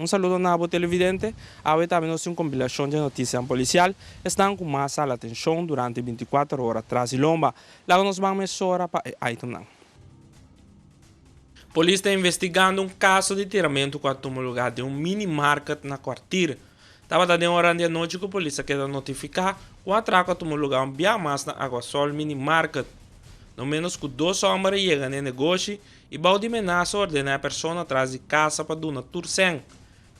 Un saludo a televidente. Hoy también nos una compilación de noticias policial. Están con más a la atención durante 24 horas tras y lomba. Luego nos van a mesora para Aitunang. Polícia está investigando um caso de tiramento com a lugar de um mini market na Quartier. Estava dando hora de noite que a polícia quer notificar o atraco a lugar um bem mais na Água Sol mini market. No menos que 2 homens chegam no negócio e balde menaça ordena a pessoa atrás de casa para dar uma turcem.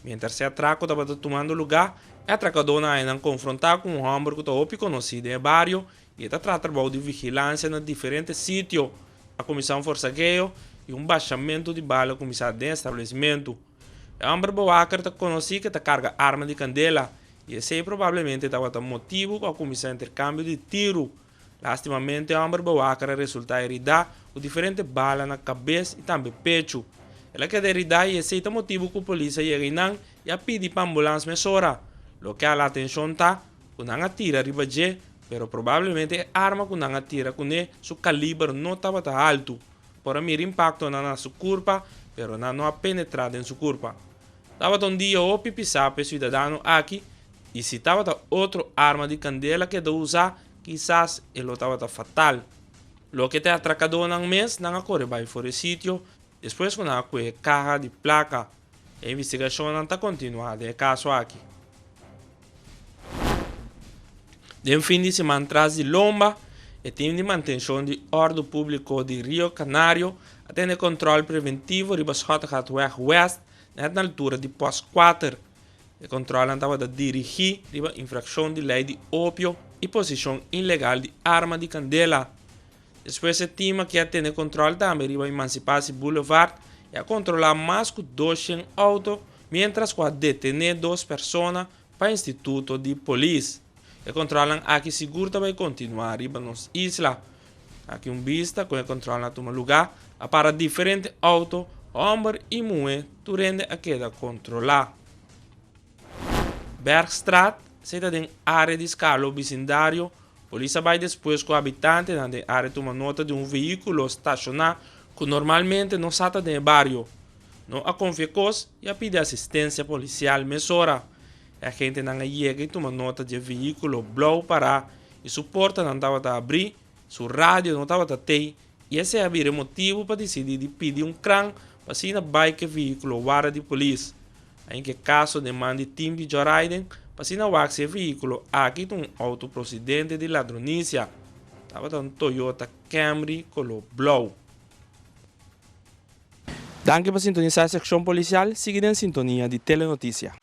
Mientras se atraco estava tomando lugar, a atracadora ainda confrontar com um homem que está conhecido no bairro e está tratando de vigilância em diferentes sítios. A comissão forçagueio e baixamento de bala começado no estabelecimento. O homem Boacar está conhecido que está carga arma de candela e esse provavelmente estava o motivo para começar intercâmbio de tiro. Lastimamente, o homem Boacar resulta herido com diferentes balas na cabeça e também pecho. Ela quer herido e esse é o motivo que a polícia chega e a pedir para a ambulância mesora. Lo que a atenção está, que não atira riba de, pero provavelmente a arma que não atira com ele, seu calibre não estava alto. Por mim, impacto na sua corpo, pero não ha penetrado em sua corpo. Estava um dia o pipisape cidadão aqui, e se estava outra arma de candela que deu usar, quizás ele estava fatal. Lo que te atracador não mês, não corre para fora do sítio, depois que não corre carga de placa. A investigação não está continuada, é caso aqui. De fim de semana atrás de Lomba, o time de manutenção de ordem público de Rio Canário atende controle preventivo de Bascottegatweg West na altura de Post 4. O controle estava a dirigir a infração de lei de ópio e posição ilegal de arma de candela. Depois, o time que atende controle também a Emancipação Boulevard e a controlar mais de 200 autos, mientras que a detener 2 pessoas para o Instituto de Polícia. E controlam aqui seguro vai continuar riba nos isla. Aqui vista com o controle na toma lugar para diferentes autos, homem e mulher, durante a queda controlar. Bergstraat está em área de escala vecindário. Polícia vai depois com o habitante na área toma nota de veículo estacionado que normalmente não está no bairro. Não a confiacos e a pedir assistência policial mesora. A gente não chega e toma nota de veículo blow para e suporta não estava a abrir, seu rádio não estava a ter, e esse é o motivo para decidir de pedir crã para se na bike veículo guarda de polícia. Em que caso demande time de Joraiden para se na wax veículo aqui auto procedente de ladronícia. Estava um Toyota Camry color blow. Danke por sintonizar a secção policial, siga em sintonia de Telenotícia.